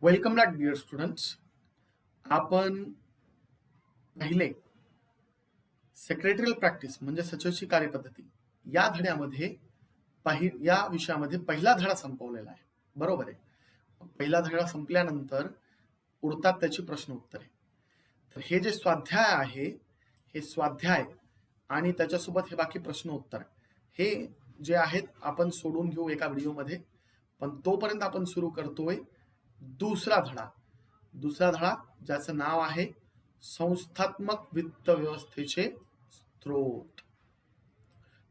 Welcome back dear students. आपण पहिले secretarial practice म्हणजे सचिवची कार्यपद्धती या धड्यामध्ये या विषयामध्ये पहिला धडा संपवलेला आहे. बरोबर आहे. पहिला धडा संपल्यानंतर उरतात त्याची प्रश्न उत्तरे. तर हे जे स्वाध्याय आहे हे स्वाध्याय आणि त्याच्यासोबत हे बाकी प्रश्न उत्तर हे जे आहेत आपण सोडून घेऊ एका व्हिडिओमध्ये. पण तोपर्यंत आपण सुरू करतोय दुसरा धडा ज्याचं नाव आहे संस्थात्मक वित्त व्यवस्थेचे स्त्रोत.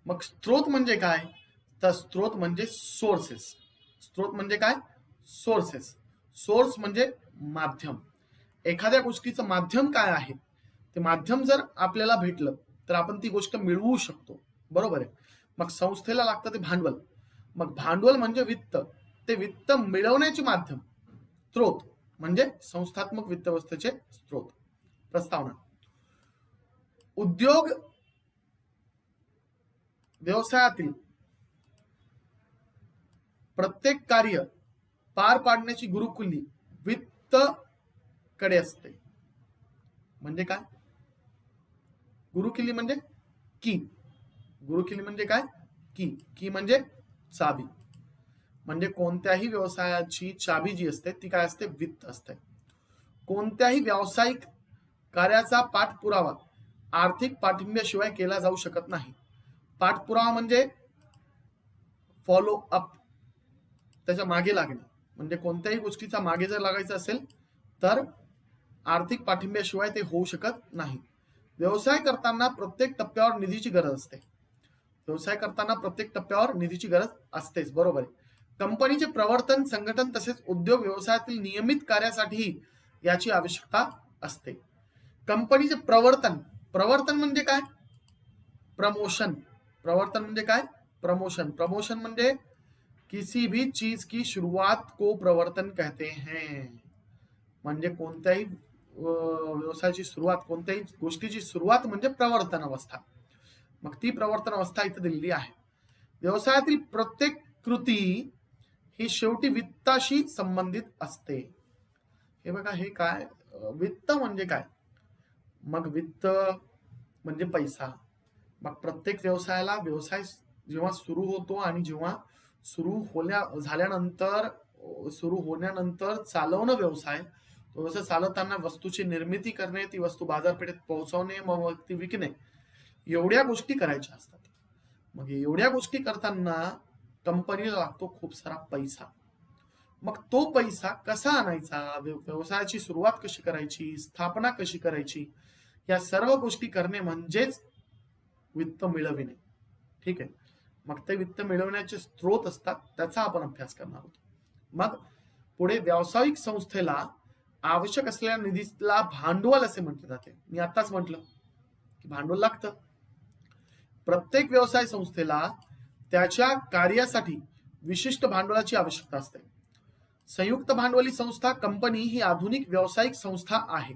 मग स्त्रोत म्हणजे काय? तर स्त्रोत म्हणजे सोर्सेस. स्त्रोत म्हणजे काय? सोर्सेस. सोर्स म्हणजे माध्यम. एखाद्या गोष्टीचं माध्यम काय आहे ते माध्यम जर आपल्याला भेटलं तर आपण ती गोष्ट मिळवू शकतो. बरोबर आहे. मग संस्थेला लागतं ते भांडवल. मग भांडवल म्हणजे वित्त. ते वित्त मिळवण्याचे माध्यम स्त्रोत म्हणजे संस्थात्मक वित्त व्यवस्थेचे स्त्रोत. प्रस्तावना. उद्योग व्यवसायातील प्रत्येक कार्य पार पाडण्याची गुरुकिल्ली वित्त कडे असते. म्हणजे काय? गुरुकिल्ली म्हणजे की. गुरुकिल्ली म्हणजे काय? की म्हणजे चाबी. म्हणजे कोणत्याही व्यवसायाची चाबी जी असते ती काय असते? वित्त असते. कोणत्याही व्यावसायिक कार्याचा पाठपुरावा आर्थिक पाठिंब्याशिवाय केला जाऊ शकत नाही. पाठपुरावा म्हणजे फॉलो अप, त्याच्या मागे लागणे. म्हणजे कोणत्याही गोष्टीचा मागे जर लागायचं असेल तर आर्थिक पाठिंब्याशिवाय ते होऊ शकत नाही. व्यवसाय करताना प्रत्येक टप्प्यावर निधीची गरज असते. व्यवसाय करताना प्रत्येक टप्प्यावर निधीची गरज असतेच. बरोबर आहे. कंपनीचे प्रवर्तन, संघटन तसेच उद्योग व्यवसायातील नियमित कार्यासाठी याची आवश्यकता असते. कंपनीचे प्रवर्तन म्हणजे काय? प्रमोशन. प्रवर्तन म्हणजे काय? प्रमोशन. प्रमोशन म्हणजे किसी भी चीज की शुरुआत को प्रवर्तन कहते हैं. म्हणजे कोणत्याही व्यवसायाची सुरुवात, कोणत्याही गोष्टीची सुरुवात म्हणजे प्रवर्तन अवस्था. मग ती प्रवर्तन अवस्था इथे दिलेली आहे. व्यवसायातील प्रत्येक कृती ही शेवटी वित्ताशी संबंधित असते. हे बघा, हे काय? वित्त म्हणजे काय? मग वित्त म्हणजे पैसा. मग प्रत्येक व्यवसायाला व्यवसाय जेव्हा सुरू होतो आणि जेव्हा सुरू होण्यानंतर चालवणं व्यवसाय चालवताना वस्तूची निर्मिती करणे, ती वस्तू बाजारपेठेत पोहोचवणे, मग ती विकणे, एवढ्या गोष्टी करायच्या असतात. मग एवढ्या गोष्टी करताना कंपनीला लागतो खूप सारा पैसा. मग तो पैसा कसा आणायचा, व्यवसायाची सुरुवात कशी करायची, स्थापना कशी करायची, या सर्व गोष्टी करणे म्हणजेच वित्त मिळविणे. ठीक आहे. मग ते वित्त मिळवण्याचे स्त्रोत असतात, त्याचा आपण अभ्यास करणार आहोत. मग पुढे व्यावसायिक संस्थेला आवश्यक असलेल्या निधीला भांडवल असे म्हटले जाते. मी आताच म्हटलं की भांडवल लागतं. प्रत्येक व्यवसाय संस्थेला त्याच्या कार्यासाठी विशिष्ट भांडवलाची आवश्यकता असते. संयुक्त भांडवली संस्था कंपनी ही आधुनिक व्यावसायिक संस्था आहे.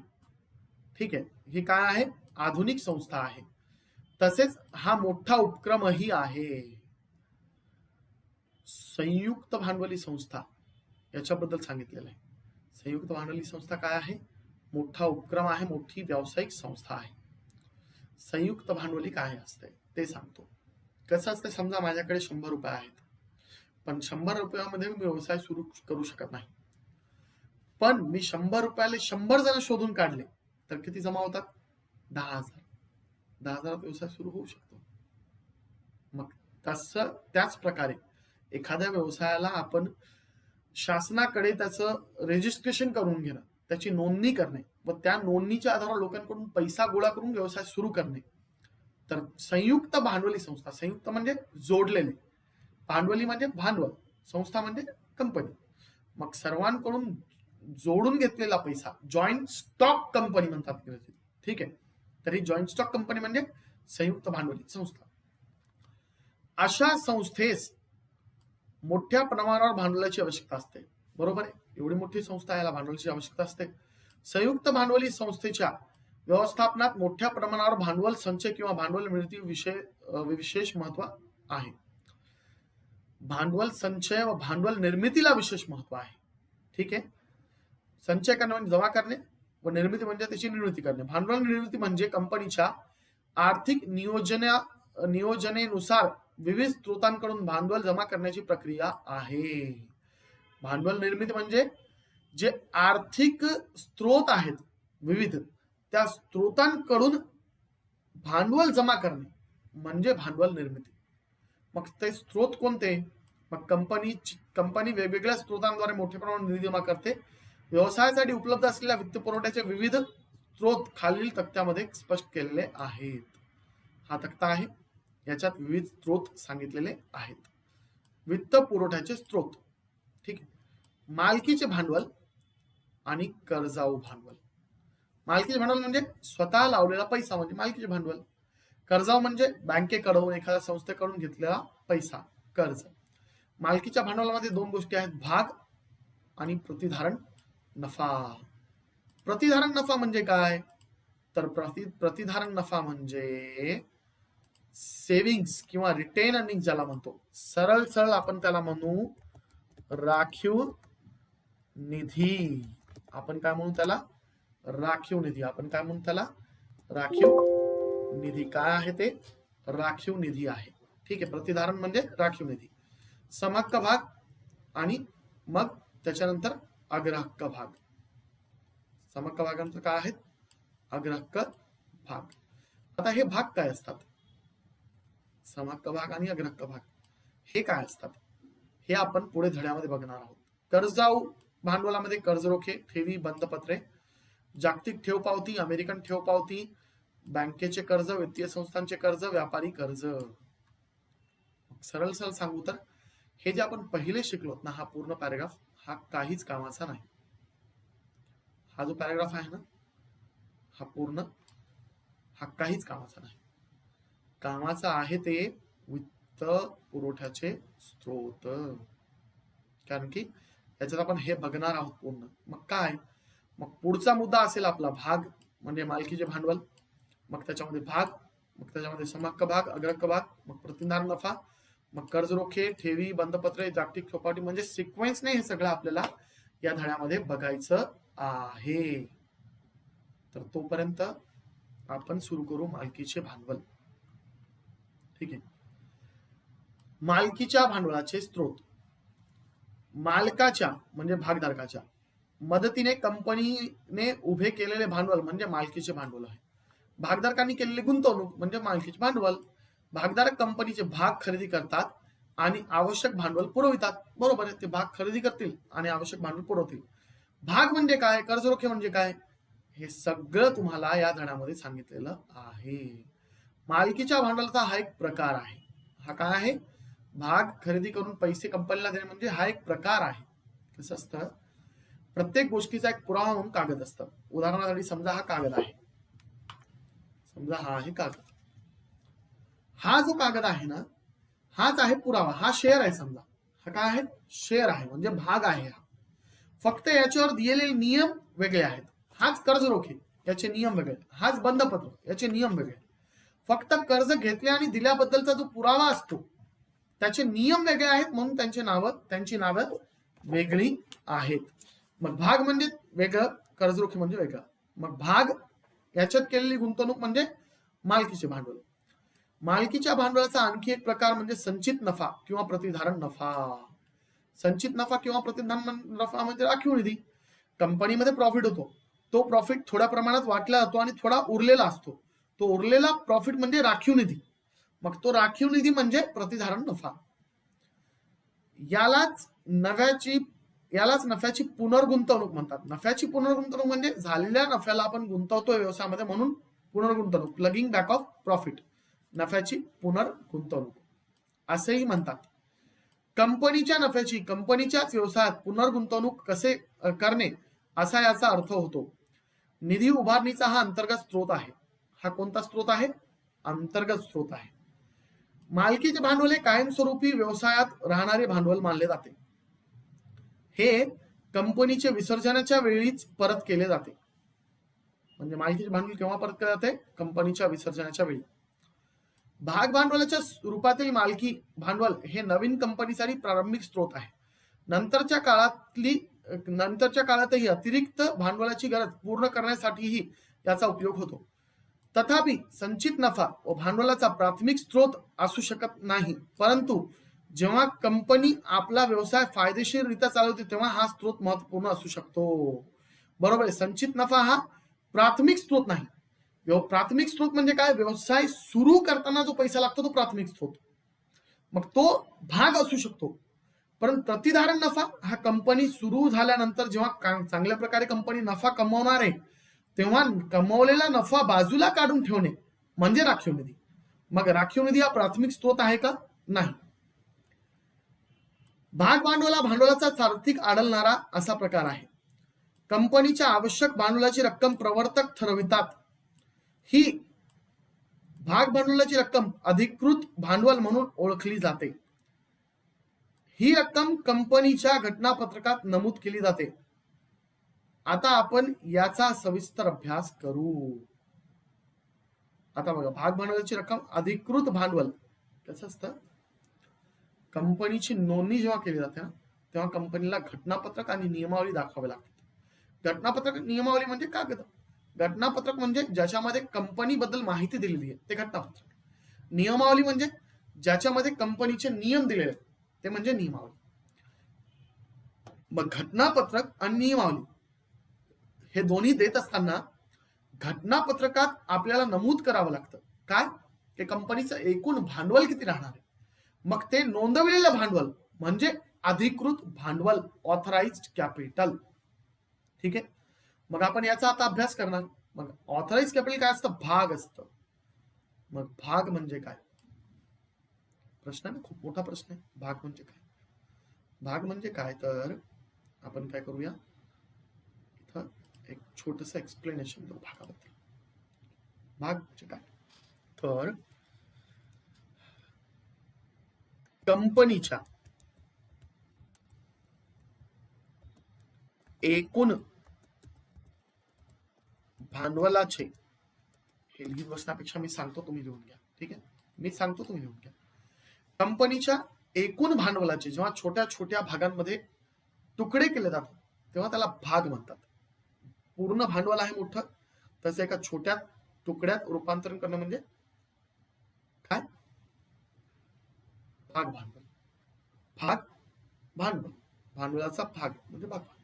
ठीक आहे. ही काय आहे? आधुनिक संस्था आहे. तसेच हा मोठा उपक्रमही आहे. संयुक्त भांडवली संस्था याच्याबद्दल सांगितलेलं आहे. संयुक्त भांडवली संस्था काय आहे? मोठा उपक्रम आहे, मोठी व्यावसायिक संस्था आहे. संयुक्त भांडवली काय असते ते सांगतो. कसं असतं? समजा माझ्याकडे 100 रुपये आहेत, पण 100 रुपयामध्ये मी व्यवसाय सुरू करू शकत नाही. पण मी 100 रुपयाला 100 जण शोधून काढले तर किती जमा होतात? 10,000. 10,000 व्यवसाय सुरू होऊ शकतो. मग त्याच प्रकारे एखाद्या व्यवसायाला आपण शासनाकडे त्याचं रजिस्ट्रेशन करून घेणं, त्याची नोंदणी करणे व त्या नोंदणीच्या आधारावर लोकांकडून पैसा गोळा करून व्यवसाय सुरू करणे. तर संयुक्त भांडवली संस्था, संयुक्त म्हणजे जोडलेले, भांडवली म्हणजे भांडवल, संस्था म्हणजे कंपनी. मग सर्वांकडून जोडून घेतलेला पैसा जॉईंट स्टॉक कंपनी म्हणतात इंग्रजीत. ठीक आहे. तर ही जॉईंट स्टॉक कंपनी म्हणजे संयुक्त भांडवली संस्था. अशा संस्थेस मोठ्या प्रमाणावर भांडवलाची आवश्यकता असते. बरोबर आहे. एवढी मोठी संस्था, याला भांडवलाची आवश्यकता असते. संयुक्त भांडवली संस्थेच्या व्यवस्थापनात मोठ्या प्रमाणावर भांडवल संचय किंवा भांडवल निर्मिती विशेष महत्व आहे. भांडवल संचय व भांडवल निर्मितीला विशेष महत्व आहे. ठीक आहे. संचय करणे म्हणजे जमा करणे व निर्मिती म्हणजे त्याची निर्मिती करणे. भांडवल निर्मिती म्हणजे कंपनीच्या आर्थिक नियोजनेनुसार विविध स्त्रोतांकडून भांडवल जमा करण्याची प्रक्रिया आहे. भांडवल निर्मिती म्हणजे जे आर्थिक स्त्रोत आहेत विविध, त्या स्त्रोतांकडून भांडवल जमा करणे म्हणजे भांडवल निर्मिती. मग ते स्त्रोत कोणते? मग कंपनी वेगवेगळ्या स्त्रोतांद्वारे मोठ्या प्रमाणात निधी जमा करते. व्यवसायासाठी उपलब्ध असलेल्या वित्त पुरवठ्याचे विविध स्त्रोत खालील तक्त्यामध्ये स्पष्ट केलेले आहेत. हा तक्ता आहे, याच्यात विविध स्त्रोत सांगितलेले आहेत. वित्त पुरवठ्याचे स्त्रोत, ठीक आहे. मालकीचे भांडवल आणि कर्जाऊ भांडवल. मालकीचे भांडवल म्हणजे स्वतः लावलेला पैसा म्हणजे मालकीचे भांडवल. कर्जाऊ म्हणजे बँकेकडून एखाद्या संस्थेकडून घेतलेला पैसा, कर्ज. मालकीच्या भांडवलामध्ये दोन गोष्टी आहेत, भाग आणि प्रतिधारण नफा. प्रतिधारण नफा म्हणजे काय? तर प्रतिधारण नफा म्हणजे सेव्हिंग्स किंवा रिटेन अर्निंग ज्याला म्हणतो, सरळ आपण त्याला म्हणू राखीव निधी. आपण काय म्हणू त्याला? राखीव निधी. आपण काय म्हणू त्याला? राखीव निधी. काय आहे ते? राखीव निधी आहे, ठीक आहे. प्रतिधारण म्हणजे राखीव निधी. समहक्क भाग आणि मग त्याच्यानंतर अग्रहक्क भाग. समहक्क भागांचं काय आहेत? अग्रहक्क भाग. आता हे भाग काय असतात? समहक्क भाग आणि अग्रहक्क भाग हे काय असतात हे आपण पुढे धड्यामध्ये बघणार आहोत. कर्जाऊ भांडवलामध्ये कर्ज रोखे, ठेवी, बंधपत्रे, जागतिक ठेव पावती, अमेरिकन ठेव पावती, बँकेचे कर्ज, वित्तीय संस्थांचे कर्ज, व्यापारी कर्ज. सरळ सांगू तर हे जे आपण पहिले शिकलो ना, हा पूर्ण पॅराग्राफ हा काहीच कामाचा नाही. हा जो पॅराग्राफ आहे ना, हा पूर्ण हा काहीच कामाचा नाही. कामाचा आहे ते वित्त पुरवठ्याचे स्त्रोत, कारण की याच्यात आपण हे बघणार आहोत पूर्ण. मग काय? मग पुढचा मुद्दा असेल आपला भाग म्हणजे मालकीचे भांडवल, मग त्याच्यामध्ये भाग, मग त्याच्यामध्ये समहक्क भाग, अग्रहक्क भाग, मग प्रतिधारण नफा, मग कर्ज रोखे, ठेवी, बंधपत्रे, जागतिक ठेव पावती. म्हणजे सिक्वेन्सने हे सगळं आपल्याला या धड्यामध्ये बघायचं आहे. तर तोपर्यंत आपण सुरू करू मालकीचे भांडवल, ठीक आहे. मालकीच्या भांडवलाचे स्त्रोत. मालकाच्या म्हणजे भागधारकाच्या मदतीने कंपनीने उभे केलेले भांडवल म्हणजे मालकीचे भांडवल आहे. भागधारकांनी केलेली गुंतवणूक म्हणजे मालकीचे भांडवल. भागधारक कंपनीचे भाग खरेदी करतात आणि आवश्यक भांडवल पुरवितात. बरोबर आहे, ते भाग खरेदी करतील आणि आवश्यक भांडवल पुरवतील. भाग म्हणजे काय? कर्जरोखे म्हणजे काय? हे सगळं तुम्हाला या धड्यामध्ये सांगितलेलं आहे. मालकीच्या भांडवलाचा हा एक प्रकार आहे. हा काय आहे? भाग खरेदी करून पैसे कंपनीला देणे म्हणजे हा एक प्रकार आहे. कसं असतं? प्रत्येक गोष्टीचा एक पुरावा म्हणून कागद असतं. उदाहरणासाठी समजा हा कागद आहे, समजा हा आहे कागद. हा जो कागद आहे ना, हाच आहे पुरावा. हा शेअर आहे समजा, हा काय आहे? शेअर आहे म्हणजे भाग आहे हा. फक्त याच्यावर दिलेले नियम वेगळे आहेत. हाच कर्ज रोखे, याचे नियम वेगळे. हाच बंधपत्र, याचे नियम वेगळे. फक्त कर्ज घेतले आणि दिल्याबद्दलचा जो पुरावा असतो त्याचे नियम वेगळे आहेत, म्हणून त्यांची नावं वेगळी आहेत. मग भाग म्हणजे वेगळं, कर्जरोखे म्हणजे वेगळं. मग भाग याच्यात केलेली गुंतवणूक म्हणजे मालकीचे भांडवल. मालकीच्या भांडवलाचा आणखी एक प्रकार म्हणजे संचित नफा किंवा प्रतिधारण नफा. संचित नफा किंवा प्रतिधारण नफा म्हणजे राखीव निधी. कंपनीमध्ये प्रॉफिट होतो, तो प्रॉफिट थोड्या प्रमाणात वाटला जातो आणि थोडा उरलेला असतो. तो उरलेला प्रॉफिट म्हणजे राखीव निधी. मग तो राखीव निधी म्हणजे प्रतिधारण नफा. यालाच नफ्याची पुनर्गुंतवणूक म्हणतात. नफ्याची पुनर्गुंतवणूक म्हणजे झालेल्या नफ्याला आपण गुंतवतोय व्यवसायामध्ये म्हणून पुनर्गुंतवणूक, प्लगिंग बॅक ऑफ प्रॉफिट, नफ्याची पुनर्गुंतवणूक असेही म्हणतात. कंपनीच्या नफ्याची कंपनीच्याच व्यवसायात पुनर्गुंतवणूक कसे करणे असा याचा अर्थ होतो. निधी उभारणीचा हा अंतर्गत स्त्रोत आहे. हा कोणता स्त्रोत आहे? अंतर्गत स्त्रोत आहे. मालकीचे भांडवल हे कायमस्वरूपी व्यवसायात राहणारे भांडवल मानले जाते. हे कंपनीचे विसर्जनाच्या वेळीच परत केले जाते. म्हणजे मालकीचे भांडवल केव्हा परत केले जाते? कंपनीच्या विसर्जनाच्या वेळी. भाग भांडवलाच्या रूपातील मालकी भांडवल हे नवीन कंपनीसाठी प्रारंभिक स्त्रोत आहे. नंतरच्या काळातली नंतरच्या काळातही अतिरिक्त भांडवलाची गरज पूर्ण करण्यासाठीही याचा उपयोग होतो. तथापि संचित नफा व भांडवलाचा प्राथमिक स्रोत असू शकत नाही, परंतु जेव्हा कंपनी आपला व्यवसाय फायदेशीररित्या चालवते तेव्हा हा स्रोत महत्वपूर्ण असू शकतो. बरोबर आहे. संचित नफा हा प्राथमिक स्रोत नाही. प्राथमिक स्रोत म्हणजे काय? व्यवसाय सुरू करताना जो पैसा लागतो तो प्राथमिक स्रोत, मग तो भाग असू शकतो. परंतु प्रतिधारण नफा हा कंपनी सुरू झाल्यानंतर जेव्हा चांगल्या प्रकारे कंपनी नफा कमवणार आहे तेव्हा कमवलेला नफा बाजूला काढून ठेवणे म्हणजे राखीव निधी. मग राखीव निधी हा प्राथमिक स्रोत आहे का? नाही. भाग भांडवलाचा सार्थिक आढळणारा असा प्रकार आहे. कंपनीच्या आवश्यक भांडवलाची रक्कम प्रवर्तक ठरवितात. ही भाग भांडवलाची रक्कम अधिकृत भांडवल म्हणून ओळखली जाते. ही रक्कम कंपनीच्या घटनापत्रकात नमूद केली जाते. आता आपण याचा सविस्तर अभ्यास करू. आता बघा, भाग भांडवलाची रक्कम अधिकृत भांडवल कसं असतं? कंपनीची नोंदणी जेव्हा केली जाते तेव्हा कंपनीला घटनापत्रक आणि नियमावली दाखवावी लागते. घटनापत्रक नियमावली म्हणजे कागद. घटनापत्रक म्हणजे ज्याच्यामध्ये कंपनी बद्दल माहिती दिलेली आहे ते घटनापत्रक. नियमावली म्हणजे ज्याच्यामध्ये कंपनीचे नियम दिलेले आहेत ते म्हणजे नियमावली. मग घटनापत्रक आणि नियमावली हे दोन्ही देत असताना घटनापत्रकात आपल्याला नमूद करावं लागतं काय? की कंपनीचं एकूण भांडवल किती राहणार आहे. मग ते नोंदवलेलं भांडवल म्हणजे अधिकृत भांडवल, ऑथराइज्ड कॅपिटल. ठीक आहे. मग आपण याचा आता अभ्यास करणार. मग ऑथराइज्ड कॅपिटल काय असतं? भाग असतं. मग भाग म्हणजे काय? प्रश्न ना, खूप मोठा प्रश्न आहे. भाग म्हणजे काय? भाग म्हणजे काय तर आपण काय करूया, इथं एक छोटस एक्सप्लेनेशन देऊ भागाबद्दल. भाग म्हणजे काय तर कंपनीच्या एकूण भांडवलाचे, हे लिहित बसण्यापेक्षा मी सांगतो तुम्ही लिहून घ्या. ठीक आहे, मी सांगतो तुम्ही लिहून घ्या. कंपनीच्या एकूण भांडवलाचे जेव्हा छोट्या छोट्या भागांमध्ये तुकडे केले जातात तेव्हा त्याला भाग म्हणतात. पूर्ण भांडवल आहे मोठं, तसं एका छोट्या तुकड्यात रूपांतरण करणं म्हणजे काय? भाग भांडवल. भाग भांडवल, भांडवलाचा भाग म्हणजे भाग भांडवल.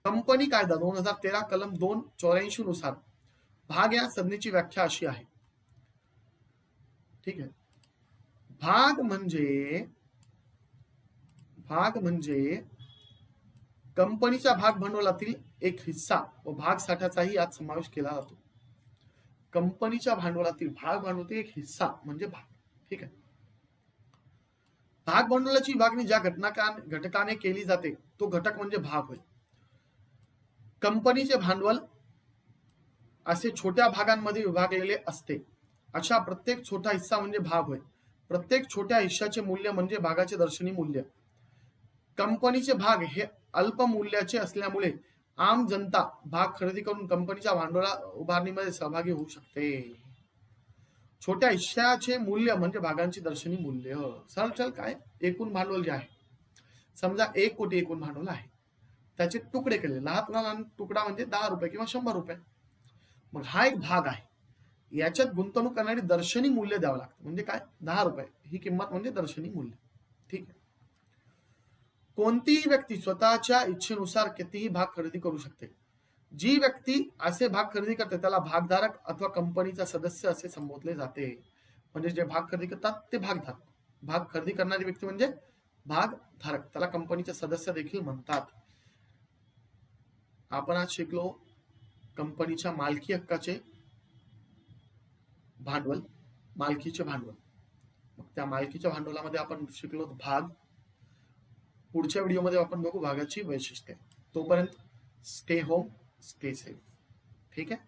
कंपनी कायदा 2013 कलम 284 नुसार भाग या संज्ञेची व्याख्या अशी आहे. ठीक आहे. भाग म्हणजे कंपनीच्या भाग भांडवलातील एक हिस्सा व भाग साठ्याचाही यात समावेश केला जातो. कंपनीच्या भांडवलातील भाग भांडवलातील एक हिस्सा म्हणजे भाग. ठीक आहे. भाग भांडवलाची विभागणी ज्या घटकाने केली जाते तो घटक म्हणजे भाग होय. कंपनीचे भांडवल असे छोट्या भागांमध्ये विभागलेले असते. अशा प्रत्येक छोटा हिस्सा म्हणजे भाग होय. प्रत्येक छोट्या हिस्साचे मूल्य म्हणजे भागाचे दर्शनी मूल्य. कंपनीचे भाग हे अल्प मूल्याचे असल्यामुळे आम जनता भाग खरेदी करून कंपनीच्या भांडवला उभारणीमध्ये सहभागी होऊ शकते. छोट्या हिस्साचे मूल्य म्हणजे भागांची दर्शनी मूल्य. सरळ काय? एकूण भांडवल जे आहे, समजा 1 कोटी एकूण भांडवल आहे, त्याचे तुकडे केले. लहान तुकडा म्हणजे 10 रुपये किंवा 100 रुपये. मग हा एक भाग आहे, याच्यात गुंतवणूक करणारी दर्शनी मूल्य द्यावं लागतं. म्हणजे काय? 10 रुपये ही किंमत म्हणजे दर्शनी मूल्य. ठीक आहे. कोणतीही व्यक्ती स्वतःच्या इच्छेनुसार कितीही भाग खरेदी करू शकते. जी व्यक्ती असे भाग खरेदी करते त्याला भागधारक अथवा कंपनीचा सदस्य असे संबोधले जाते. म्हणजे जे भाग खरेदी करतात ते भागधारक. भाग खरेदी करणारी व्यक्ती म्हणजे भागधारक, त्याला कंपनीचे सदस्य देखील म्हणतात. आपण आज शिकलो कंपनीच्या मालकी हक्काचे भांडवल, मालकीचे भांडवल. मग त्या मालकीच्या भांडवलामध्ये आपण शिकलो भाग. पुढच्या व्हिडिओमध्ये आपण बघू भागाची वैशिष्ट्ये. तोपर्यंत स्टे होम, स्टे सेफ. ठीक आहे.